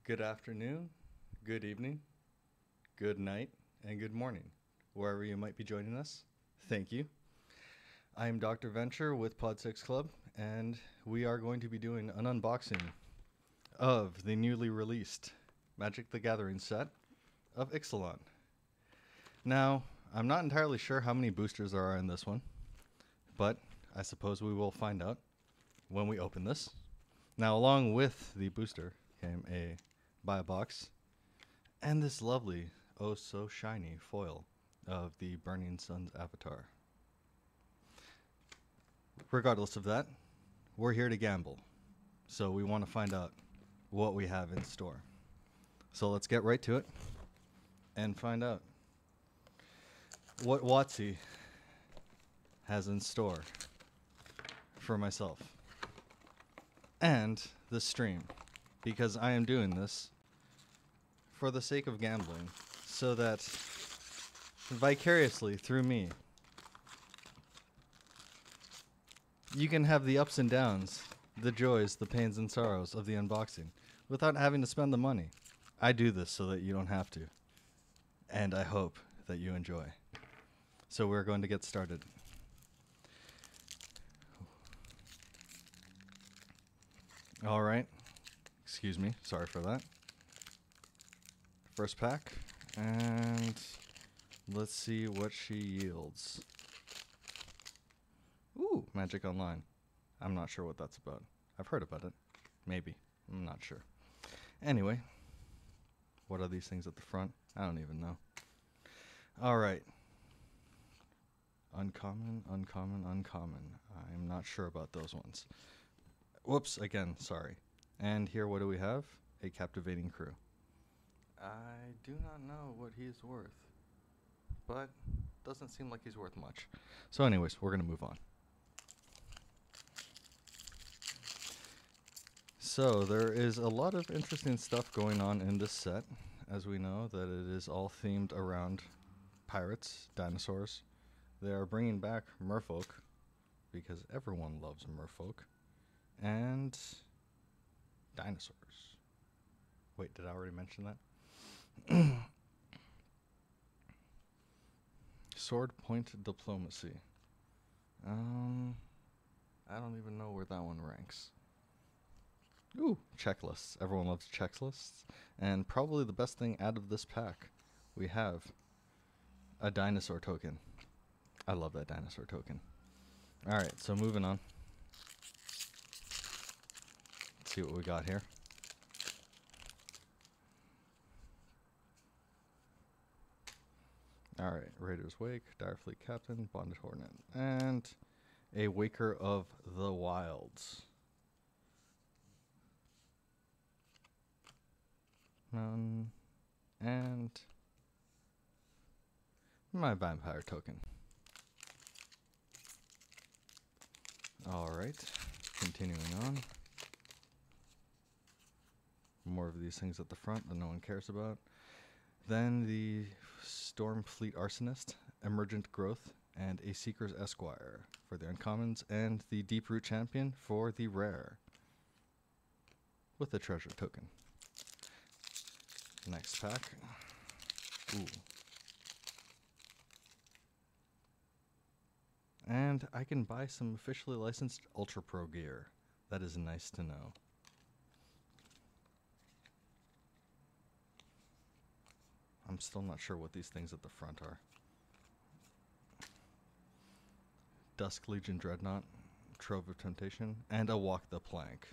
Good afternoon, good evening, good night, and good morning, wherever you might be joining us. Thank you. I am Dr. Venture with PodSixClub, and we are going to be doing an unboxing of the newly released Magic the Gathering set of Ixalan. Now, I'm not entirely sure how many boosters there are in this one, but I suppose we will find out when we open this. Now, along with the booster came a buy box and this lovely, oh so shiny foil of the Burning Sun's avatar. Regardless of that, we're here to gamble, so we want to find out what we have in store. So let's get right to it and find out what WotC has in store for myself and the stream, because I am doing this for the sake of gambling, so that vicariously through me you can have the ups and downs, the joys, the pains and sorrows of the unboxing without having to spend the money. I do this so that you don't have to, and I hope that you enjoy. So we're going to get started. All right. Excuse me. Sorry for that. First pack. And let's see what she yields. Ooh, Magic Online. I'm not sure what that's about. I've heard about it. Maybe. I'm not sure. Anyway. What are these things at the front? I don't even know. All right. Uncommon, uncommon, uncommon. I'm not sure about those ones. Whoops, again, sorry. And here, what do we have? A captivating crew. I do not know what he's worth, but doesn't seem like he's worth much. So anyways, we're going to move on. So there is a lot of interesting stuff going on in this set, as we know that it is all themed around pirates, dinosaurs. They are bringing back merfolk, because everyone loves merfolk, and dinosaurs. Wait, did I already mention that? Sword Point Diplomacy. I don't even know where that one ranks. Ooh, checklists. Everyone loves checklists. And probably the best thing out of this pack, we have a dinosaur token. I love that dinosaur token. Alright, so moving on. Let's see what we got here. Alright, Raider's Wake, Direfleet Captain, Bonded Hornet, and a Waker of the Wilds. And my vampire token. Alright, continuing on. More of these things at the front that no one cares about. Then the Stormfleet Arsonist, Emergent Growth, and a Seeker's Esquire for the uncommons, and the Deeproot Champion for the rare, with a treasure token. Next pack. Ooh. And I can buy some officially licensed Ultra Pro gear. That is nice to know. I'm still not sure what these things at the front are. Dusk Legion Dreadnought, Trove of Temptation, and a Walk the Plank.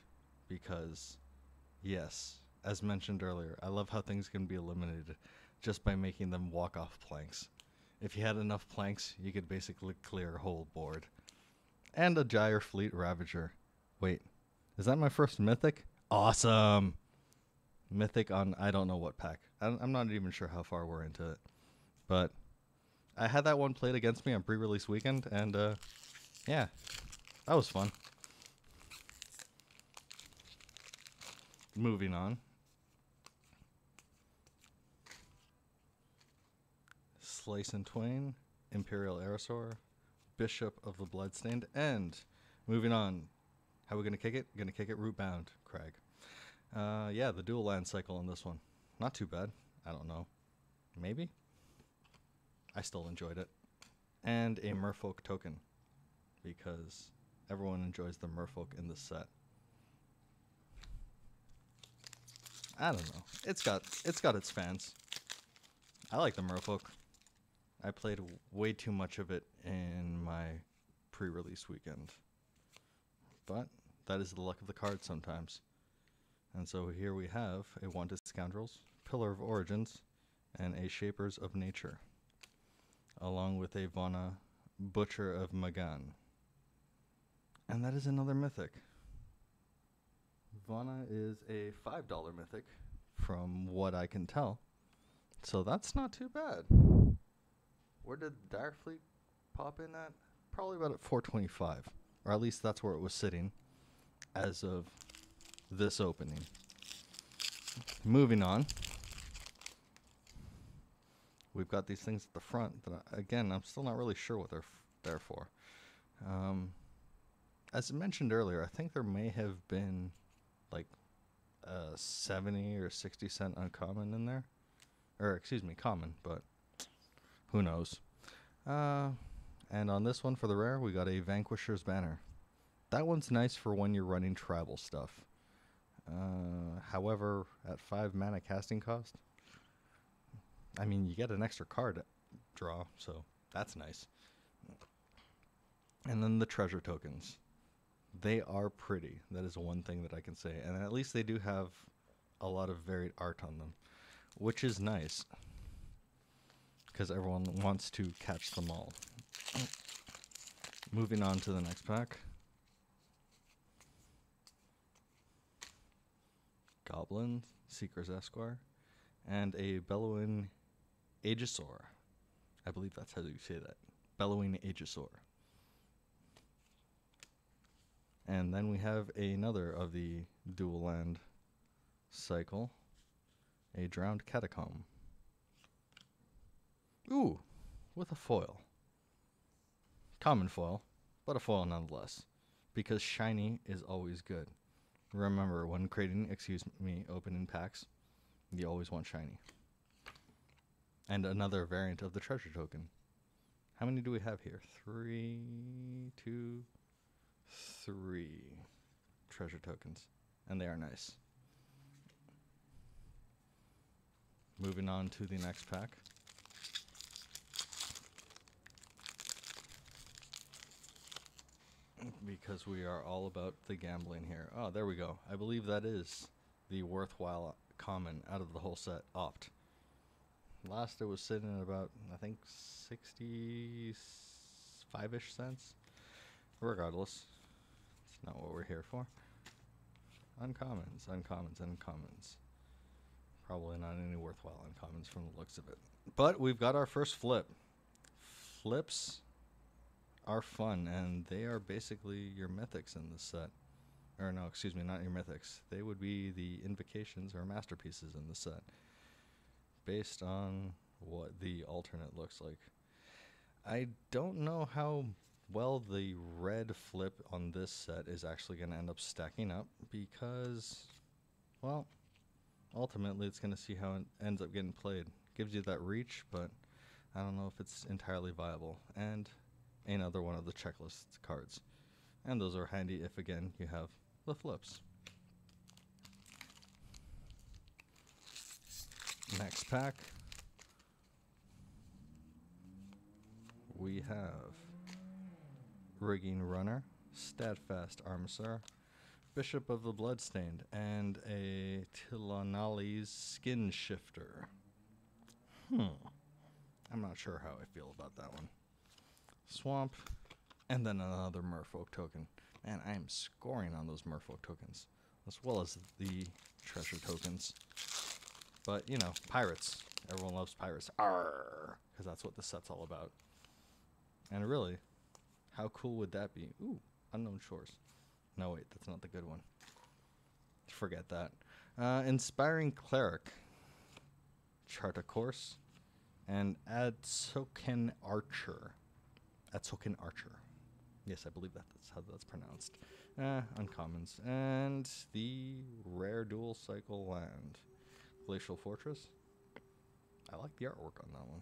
Because, yes, as mentioned earlier, I love how things can be eliminated just by making them walk off planks. If you had enough planks, you could basically clear a whole board. And a Gyre Fleet Ravager. Wait, is that my first mythic? Awesome! Mythic on I don't know what pack. I'm not even sure how far we're into it. But I had that one played against me on pre-release weekend, and yeah, that was fun. Moving on. Slice and Twain, Imperial Aerosaur, Bishop of the Bloodstained, and moving on. How are we going to kick it? Going to kick it root bound, Craig. Yeah, the dual land cycle on this one. Not too bad. I don't know. Maybe? I still enjoyed it. And a merfolk token, because everyone enjoys the merfolk in this set. I don't know. It's got its fans. I like the merfolk. I played way too much of it in my pre-release weekend. But that is the luck of the card sometimes. And so here we have a Wanted Scoundrels, Pillar of Origins, and a Shapers of Nature, along with a Vana, Butcher of Magan. And that is another mythic. Vana is a $5 mythic, from what I can tell. So that's not too bad. Where did Direfleet pop in at? Probably about at 425. Or at least that's where it was sitting as of this opening. Moving on. We've got these things at the front that, again, I'm still not really sure what they're there for. As mentioned earlier, I think there may have been like a 70 or 60 cent uncommon in there. Or, excuse me, common, but who knows. And on this one for the rare, we got a Vanquisher's Banner. That one's nice for when you're running tribal stuff. However, at 5 mana casting cost, I mean, you get an extra card draw, so that's nice. And then the treasure tokens. They are pretty. That is one thing that I can say. And at least they do have a lot of varied art on them, which is nice, because everyone wants to catch them all. Moving on to the next pack. Goblins, Seeker's Esquire, and a Bellowing Aegisaur. I believe that's how you say that. Bellowing Aegisaur. And then we have another of the dual land cycle, a Drowned Catacomb. Ooh, with a foil. Common foil, but a foil nonetheless, because shiny is always good. Remember, when creating, opening packs, you always want shiny. And another variant of the treasure token. How many do we have here? 3 treasure tokens, and they are nice. Moving on to the next pack. Because we are all about the gambling here. Oh, there we go. I believe that is the worthwhile common out of the whole set, Opt. Last it was sitting at about, I think, 65-ish cents. Regardless, it's not what we're here for. Uncommons, uncommons, uncommons. Probably not any worthwhile uncommons from the looks of it. But we've got our first flip. Flips are fun, and they are basically your mythics in this set. Or no, excuse me, not your mythics. They would be the invocations or masterpieces in the set, based on what the alternate looks like. I don't know how well the red flip on this set is actually going to end up stacking up, because, well, ultimately it's going to see how it ends up getting played. Gives you that reach, but I don't know if it's entirely viable. And another one of the checklist cards. And those are handy if, again, you have the flips. Next pack, we have Rigging Runner, Steadfast Armisaur, Bishop of the Bloodstained, and a Tilanali's Skin Shifter. I'm not sure how I feel about that one. Swamp, and then another Merfolk token. Man, I am scoring on those Merfolk tokens, as well as the treasure tokens. But, you know, pirates. Everyone loves pirates. Arrgh! Because that's what the set's all about. And really, how cool would that be? Ooh, Unknown Shores. No, wait, that's not the good one. Forget that. Inspiring Cleric. Chart a Course. And Adsoken Archer. Adsoken Archer. Yes, I believe that's how that's pronounced. Uncommons. And the rare dual cycle land. Glacial Fortress. I like the artwork on that one.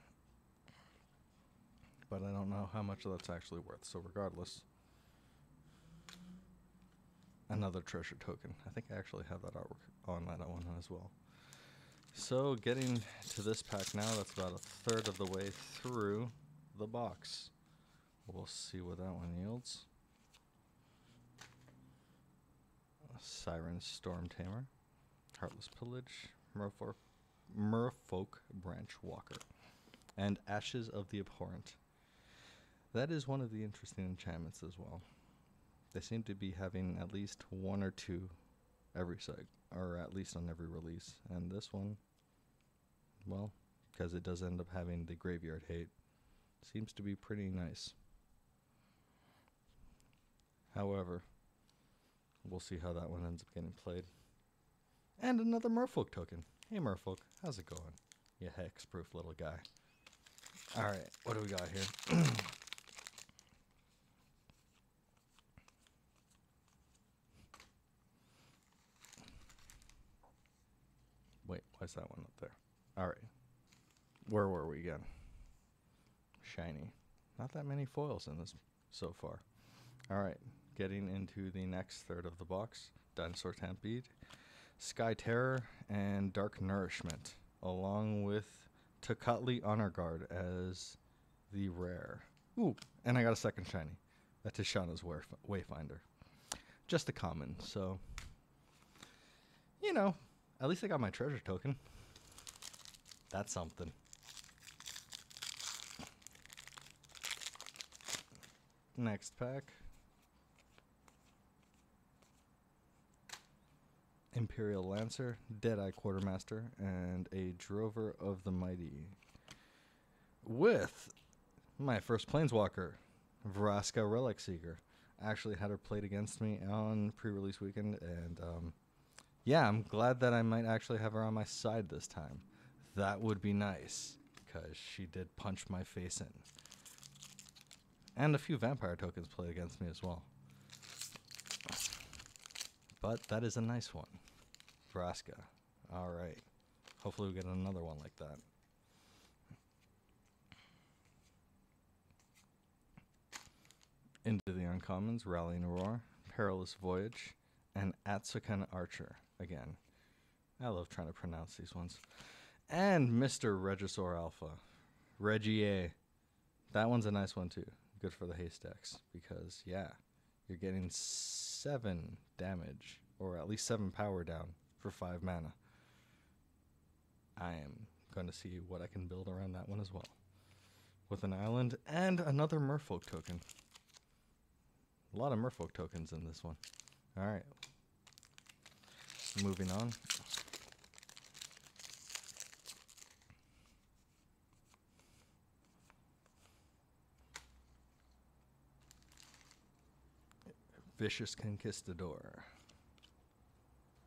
But I don't know how much that's actually worth. So regardless. Another treasure token. I think I actually have that artwork on that one as well. So getting to this pack now, that's about a third of the way through the box. We'll see what that one yields. Siren Storm Tamer, Heartless Pillage, Merfolk Branch Walker, and Ashes of the Abhorrent. That is one of the interesting enchantments as well. They seem to be having at least one or two every or at least on every release. And this one, well, because it does end up having the Graveyard Hate, seems to be pretty nice. However, we'll see how that one ends up getting played. And another Merfolk token. Hey Merfolk, how's it going? You hexproof little guy. Alright, what do we got here? Wait, why is that one up there? Alright. Where were we again? Shiny. Not that many foils in this so far. Alright, getting into the next third of the box. Dinosaur Stampede, Sky Terror, and Dark Nourishment, along with Tocatli Honor Guard as the rare. Ooh, and I got a second shiny. That's Tishana's Wayfinder. Just a common, so, you know, at least I got my treasure token. That's something. Next pack. Imperial Lancer, Deadeye Quartermaster, and a Drover of the Mighty. With my first Planeswalker, Vraska Relic Seeker. I actually had her played against me on pre-release weekend, and yeah, I'm glad that I might actually have her on my side this time. That would be nice, because she did punch my face in. And a few vampire tokens played against me as well. But that is a nice one. Vraska. Alright. Hopefully we get another one like that. Into the uncommons, Rallying Roar, Perilous Voyage, and Atsukan Archer. Again, I love trying to pronounce these ones. And Mr. Regisaur Alpha. Regie. That one's a nice one too. Good for the haystacks. Because, yeah, you're getting 7 damage. Or at least 7 power down for 5 mana. I am going to see what I can build around that one as well. With an island and another Merfolk token. A lot of Merfolk tokens in this one. Alright. Moving on. Vicious Conquistador.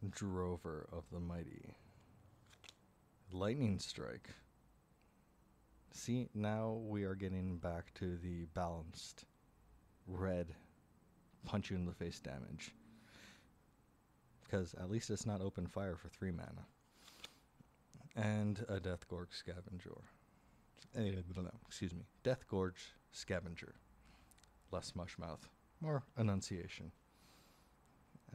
Drover of the Mighty. Lightning Strike. See, now we are getting back to the balanced red punch you in the face damage. Because at least it's not open fire for 3 mana. And a Death Gorge Scavenger. Excuse me. Death Gorge Scavenger. Less Mushmouth. More enunciation.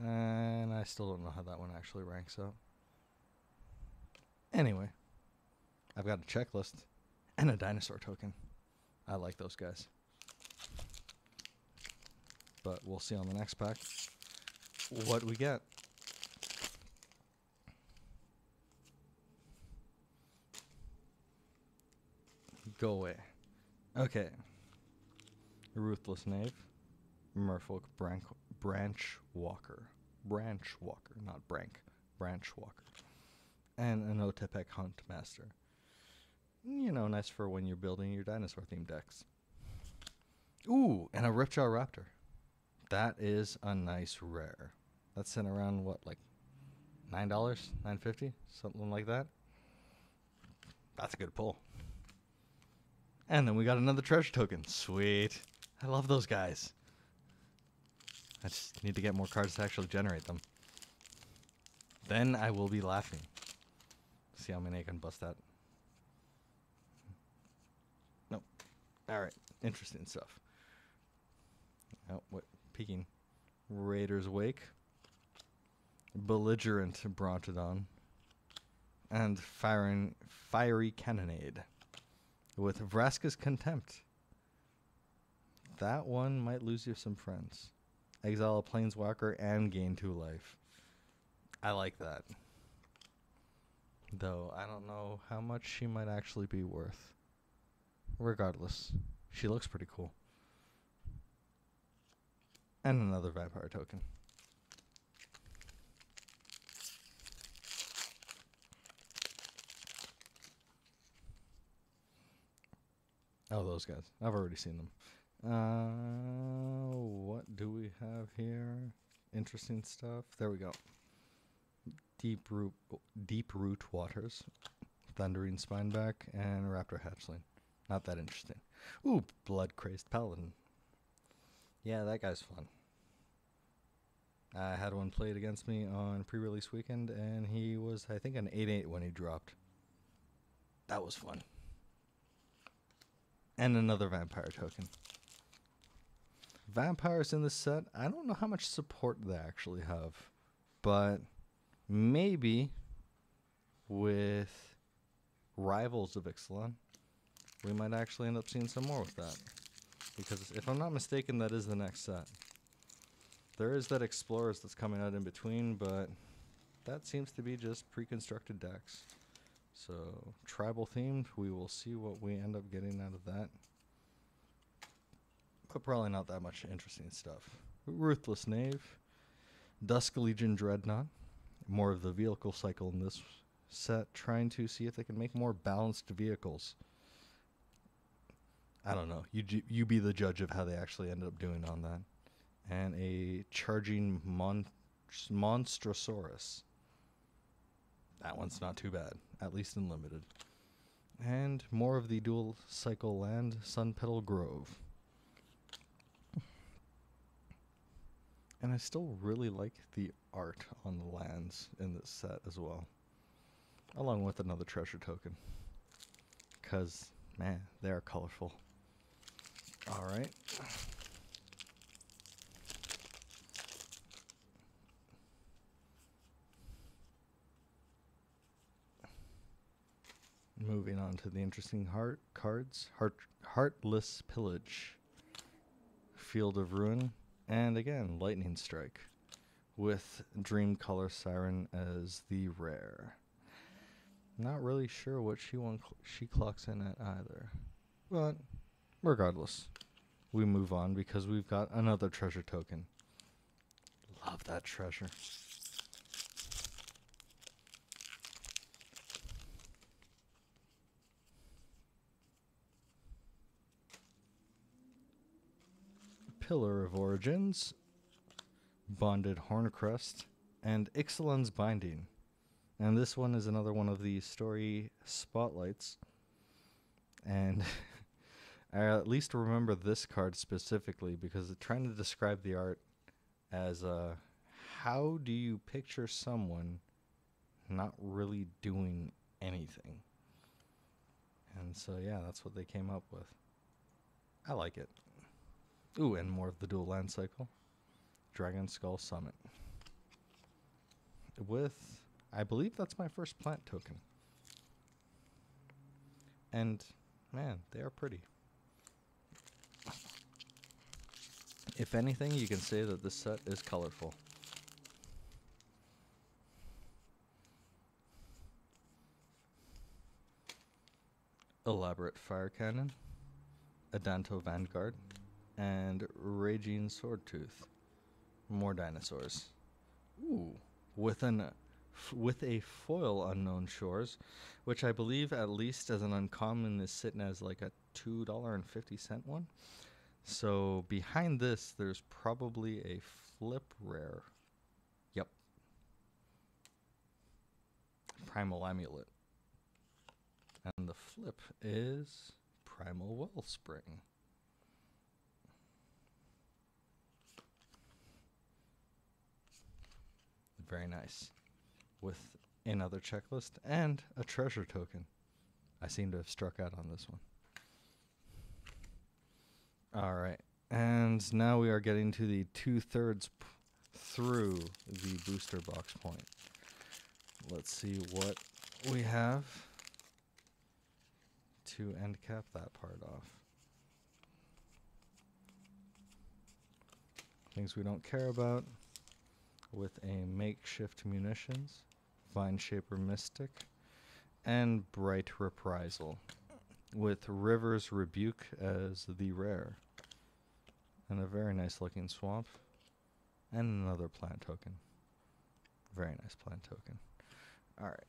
And I still don't know how that one actually ranks up. Anyway, I've got a checklist and a dinosaur token. I like those guys. But we'll see on the next pack what we get. Go away. Okay. Ruthless Knave. Merfolk Branch Walker. Branch Walker, not Brank. Branch Walker. And an Otepec Hunt Master. You know, nice for when you're building your dinosaur-themed decks. Ooh, and a Ripjaw Raptor. That is a nice rare. That's sitting around, what, like $9? $9.50? Something like that. That's a good pull. And then we got another treasure token. Sweet. I love those guys. I just need to get more cards to actually generate them. Then I will be laughing. See how many I can bust out. Nope. Alright. Interesting stuff. Oh, what? Peeking. Raider's Wake. Belligerent Brontodon. And Fiery Cannonade. With Vraska's Contempt. That one might lose you some friends. Exile a Planeswalker and gain 2 life. I like that. Though, I don't know how much she might actually be worth. Regardless, she looks pretty cool. And another Vampire token. Oh, those guys. I've already seen them. What do we have here? Interesting stuff. There we go. Deep Root Waters, Thundering Spineback, and Raptor Hatchling. Not that interesting. Ooh, Blood Crazed Paladin. Yeah, that guy's fun. I had one played against me on pre-release weekend, and he was, I think, an 8/8 when he dropped. That was fun. And another Vampire token. Vampires in this set, I don't know how much support they actually have, but maybe with Rivals of Ixalan, we might actually end up seeing some more with that. Because if I'm not mistaken, that is the next set. There is that Explorers that's coming out in between, but that seems to be just pre-constructed decks. So, tribal themed, we will see what we end up getting out of that. But probably not that much interesting stuff. Ruthless Knave, Dusk Legion Dreadnought, more of the vehicle cycle in this set, trying to see if they can make more balanced vehicles. I don't know. You be the judge of how they actually ended up doing on that. And a Charging Monstrosaurus. That one's not too bad, at least in limited. And more of the dual cycle land, Sunpetal Grove. And I still really like the art on the lands in this set as well. Along with another treasure token. Because, man, they are colorful. Alright. Moving on to the interesting cards. Heartless Pillage. Field of Ruin. And again, Lightning Strike. With Dream Color Siren as the rare. Not really sure what she clocks in at either. But regardless, we move on because we've got another treasure token. Love that treasure. Pillar of Origins, Bonded Horncrest, and Ixalan's Binding. And this one is another one of the story spotlights. And I at least remember this card specifically because it's trying to describe the art as how do you picture someone not really doing anything? And so, yeah, that's what they came up with. I like it. Ooh, and more of the dual land cycle. Dragon Skull Summit. With, I believe that's my first plant token. And, man, they are pretty. If anything, you can say that this set is colorful. Elaborate Fire Cannon. Adanto Vanguard. And Raging Swordtooth. More dinosaurs. Ooh. With a foil Unknown Shores, which I believe at least as an uncommon is sitting as like a $2.50 one. So behind this, there's probably a flip rare. Yep. Primal Amulet. And the flip is Primal Wellspring. Very nice. With another checklist and a treasure token. I seem to have struck out on this one. Alright, and now we are getting to the 2/3 through the booster box point. Let's see what we have to end cap that part off. Things we don't care about, with a makeshift munitions, Vine Shaper Mystic, and Bright Reprisal, with River's Rebuke as the rare, and a very nice looking swamp, and another plant token. Very nice plant token. Alright.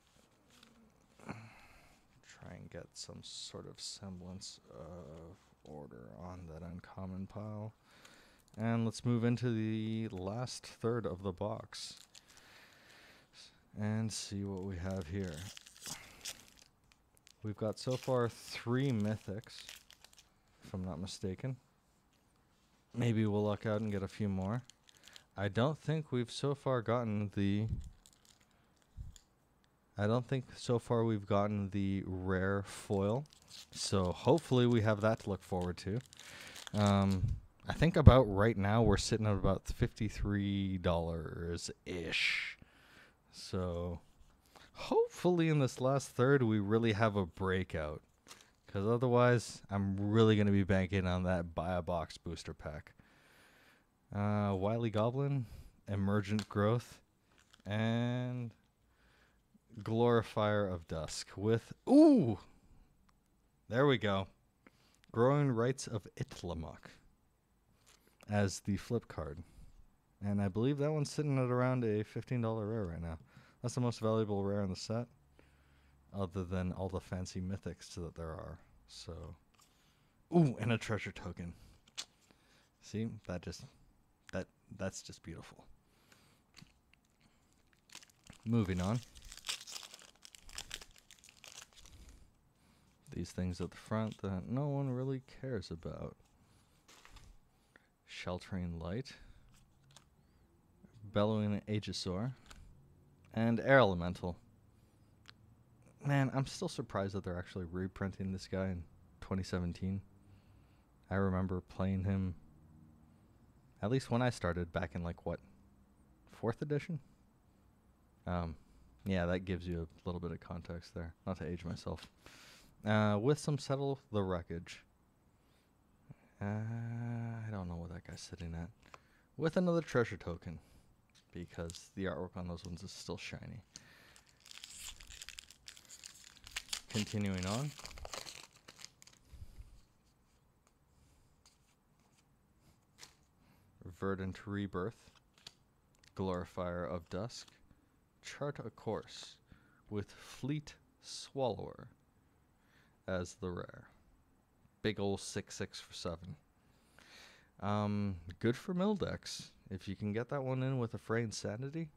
Try and get some sort of semblance of order on that uncommon pile. And let's move into the last third of the box and see what we have here. We've got so far 3 mythics, if I'm not mistaken. Maybe we'll luck out and get a few more. I don't think we've so far gotten the... rare foil. So hopefully we have that to look forward to. I think about right now we're sitting at about $53-ish. So hopefully in this last third we really have a breakout. Because otherwise I'm really going to be banking on that buy a box booster pack. Wily Goblin, Emergent Growth, and Glorifier of Dusk with... Ooh! There we go. Growing Rites of Itlamok as the flip card. And I believe that one's sitting at around a $15 rare right now. That's the most valuable rare in the set, other than all the fancy mythics that there are. So, ooh, and a treasure token. See, that's just beautiful. Moving on. These things at the front that no one really cares about. Sheltering Light, Bellowing Aegisaur, and Air Elemental. Man, I'm still surprised that they're actually reprinting this guy in 2017. I remember playing him, at least when I started, back in like, what, 4th edition? Yeah, that gives you a little bit of context there, not to age myself. With some Settle the Wreckage. I don't know what that guy's sitting at. With another treasure token, because the artwork on those ones is still shiny. Continuing on. Verdant Rebirth, Glorifier of Dusk, Chart a Course, with Fleet Swallower as the rare. Big ol' 6/6 for 7. Good for mill decks. If you can get that one in with a Fray Insanity,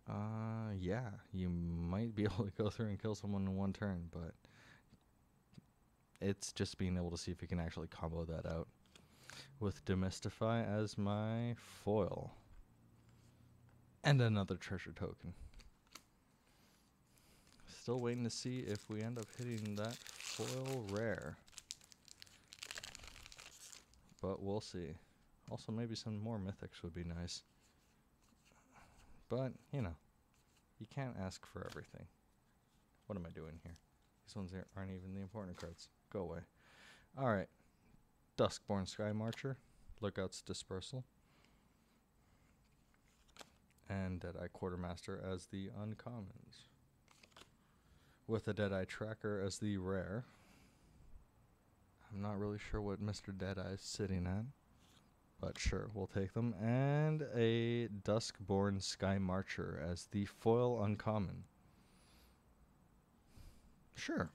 yeah, you might be able to go through and kill someone in one turn, but it's just being able to see if you can actually combo that out. With Demystify as my foil. And another treasure token. Still waiting to see if we end up hitting that foil rare. But we'll see. Also, maybe some more mythics would be nice. But, you know, you can't ask for everything. What am I doing here? These ones aren't even the important cards. Go away. Alright. Duskborn Sky Marcher. Lookout's Dispersal. And Deadeye Quartermaster as the uncommons. With a Deadeye Tracker as the rare. I'm not really sure what Mr. Deadeye is sitting at, but sure, we'll take them. And a Duskborn Sky Marcher as the foil uncommon. Sure.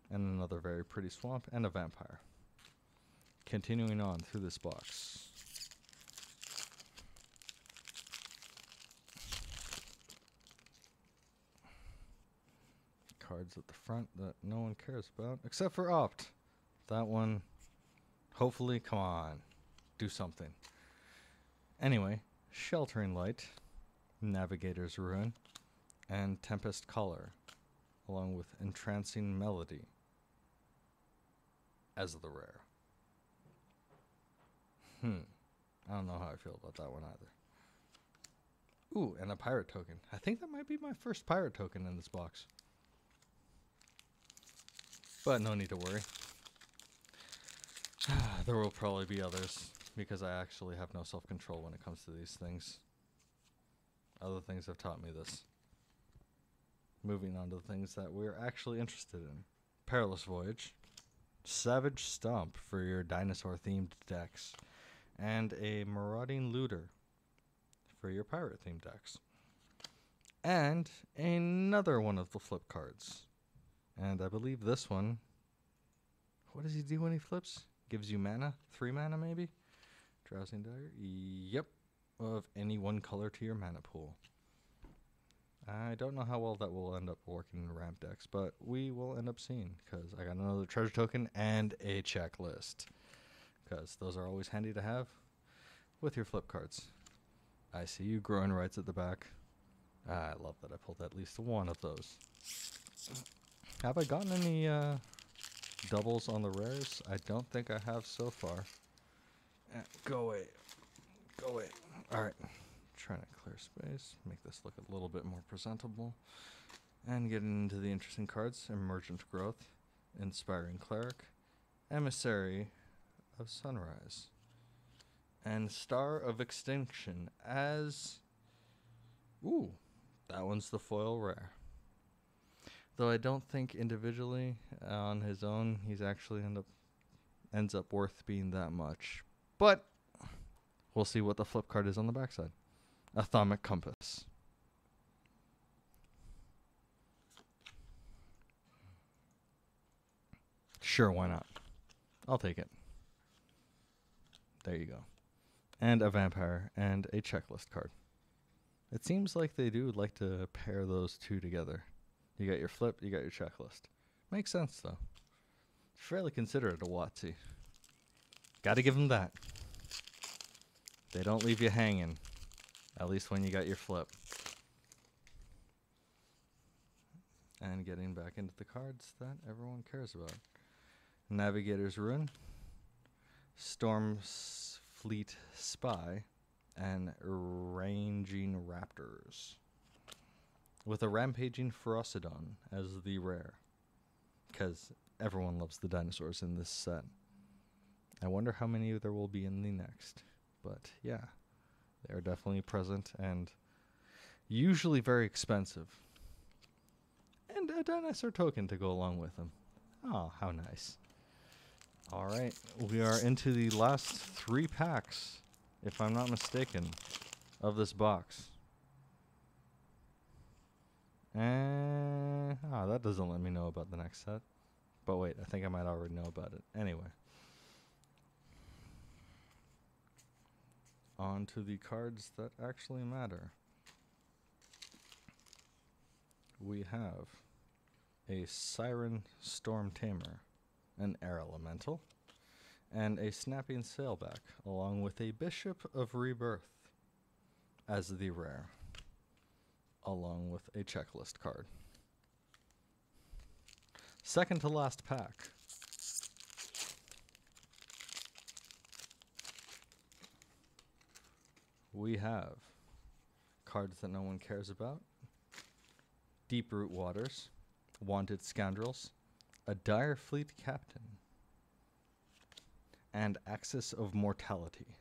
And another very pretty swamp and a vampire. Continuing on through this box. Cards at the front that no one cares about, except for Opt. That one, hopefully, come on, do something. Anyway, Sheltering Light, Navigator's Ruin, and Tempest Color, along with Entrancing Melody as the rare. I don't know how I feel about that one either. Ooh, and a pirate token. I think that might be my first pirate token in this box. But no need to worry. There will probably be others, because I actually have no self-control when it comes to these things. Other things have taught me this. Moving on to the things that we're actually interested in. Perilous Voyage, Savage Stomp for your dinosaur-themed decks, and a Marauding Looter for your pirate-themed decks. And another one of the flip cards. And I believe this one, what does he do when he flips? Gives you mana? 3 mana maybe? Drowsing Dagger? Yep. Of any one color to your mana pool. I don't know how well that will end up working in ramp decks, but we will end up seeing, because I got another treasure token and a checklist. Because those are always handy to have with your flip cards. I see you growing rights at the back. I love that I pulled at least one of those. Have I gotten any doubles on the rares? I don't think I have so far. Go away. Go away. Alright. Trying to clear space. Make this look a little bit more presentable. And getting into the interesting cards. Emergent Growth. Inspiring Cleric. Emissary of Sunrise. And Star of Extinction as... Ooh. That one's the foil rare. Though I don't think individually, on his own, he's actually ends up worth being that much. But we'll see what the flip card is on the backside. Atomic Compass. Sure, why not? I'll take it. There you go. And a vampire and a checklist card. It seems like they do like to pair those two together. You got your flip, you got your checklist. Makes sense, though. Fairly considerate of WotC. Gotta give them that. They don't leave you hanging. At least when you got your flip. And getting back into the cards that everyone cares about. Navigator's Ruin. Stormfleet Spy. And Ranging Raptors. With a Rampaging Ferocidon as the rare. Because everyone loves the dinosaurs in this set. I wonder how many there will be in the next. But yeah, they are definitely present and usually very expensive. And a dinosaur token to go along with them. Oh, how nice. Alright, we are into the last 3 packs, if I'm not mistaken, of this box. And that doesn't let me know about the next set. But wait, I think I might already know about it. Anyway. On to the cards that actually matter. We have a Siren Storm Tamer, an Air Elemental, and a Snapping Sailback, along with a Bishop of Rebirth as the rare, along with a checklist card. Second to last pack. We have cards that no one cares about. Deep-Root Waters, Wanted Scoundrels, a Dire Fleet Captain, and Axis of Mortality.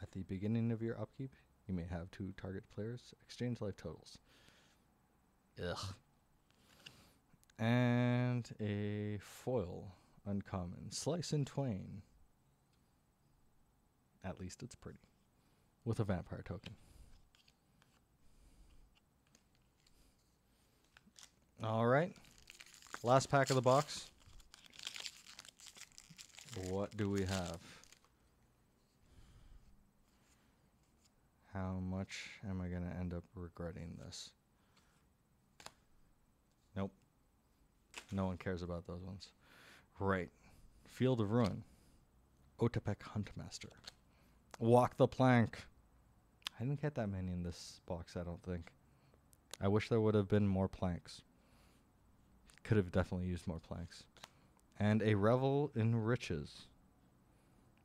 At the beginning of your upkeep, you may have 2 target players exchange life totals. Ugh. And a foil uncommon, Slice in Twain. At least it's pretty. With a vampire token. Alright. Last pack of the box. What do we have? How much am I going to end up regretting this? Nope. No one cares about those ones. Right. Field of Ruin. Otepec Huntmaster. Walk the Plank. I didn't get that many in this box, I don't think. I wish there would have been more planks. Could have definitely used more planks. And a Revel in Riches.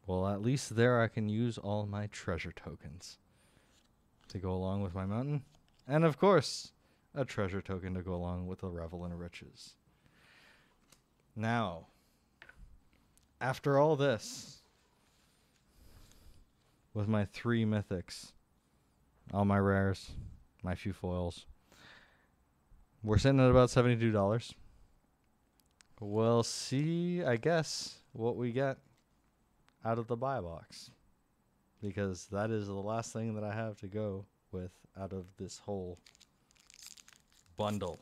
Well, at least there I can use all my treasure tokens to go along with my mountain. And of course, a treasure token to go along with the Revel in Riches. Now, after all this, with my 3 mythics, all my rares, my few foils, we're sitting at about $72. We'll see, I guess, what we get out of the buy box, because that is the last thing that I have to go with out of this whole bundle.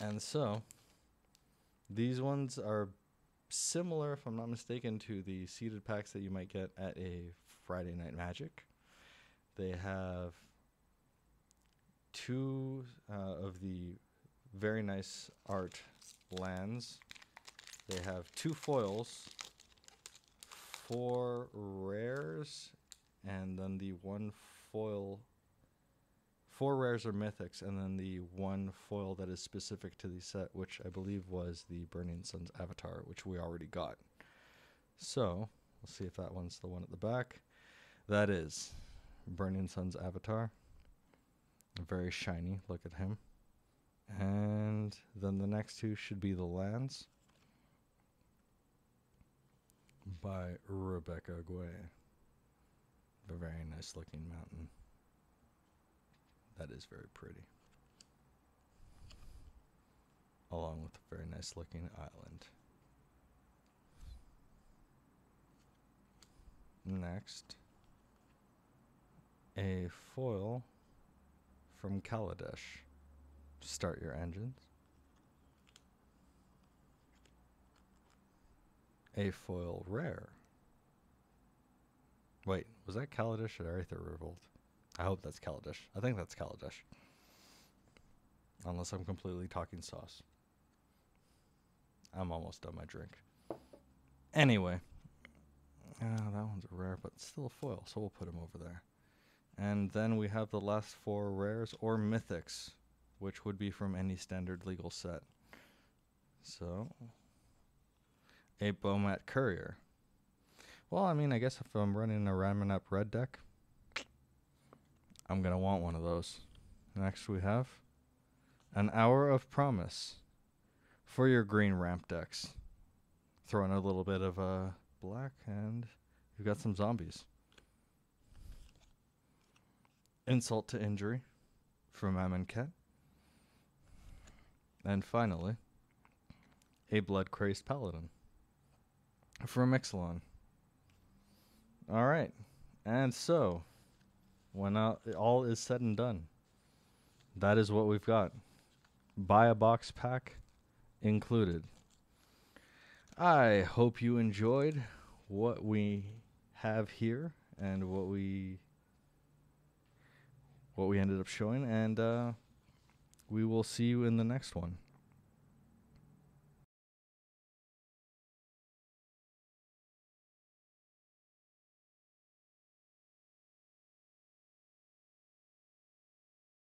And so these ones are similar, if I'm not mistaken, to the seeded packs that you might get at a Friday Night Magic. They have 2 of the very nice art lands. They have 2 foils, 4 rares, and then the 1 foil. 4 rares are mythics, and then the 1 foil that is specific to the set, which I believe was the Burning Sun's Avatar, which we already got. So, we'll see if that one's the one at the back. That is Burning Sun's Avatar. Very shiny, look at him. And then the next 2 should be the lands by Rebecca Guay. A very nice looking mountain. That is very pretty. Along with a very nice looking island. Next, a foil from Kaladesh. Start your engines. A foil rare. Wait, was that Kaladesh or Aether Revolt? I hope that's Kaladesh. I think that's Kaladesh. Unless I'm completely talking sauce. I'm almost done my drink. Anyway. That one's a rare, but still a foil, so we'll put him over there. And then we have the last 4 rares or mythics, which would be from any standard legal set. So, a Bomat Courier. Well, I mean, I guess if I'm running a Ramming Up red deck, I'm going to want one of those. Next we have an Hour of Promise for your green ramp decks. Throw in a little bit of black, and you've got some zombies. Insult to Injury from Amonkhet. And finally, a Blood Crazed Paladin from Ixalan. Alright, and so, when all is said and done, that is what we've got. Buy a box pack included. I hope you enjoyed what we have here and what we ended up showing, and we will see you in the next one.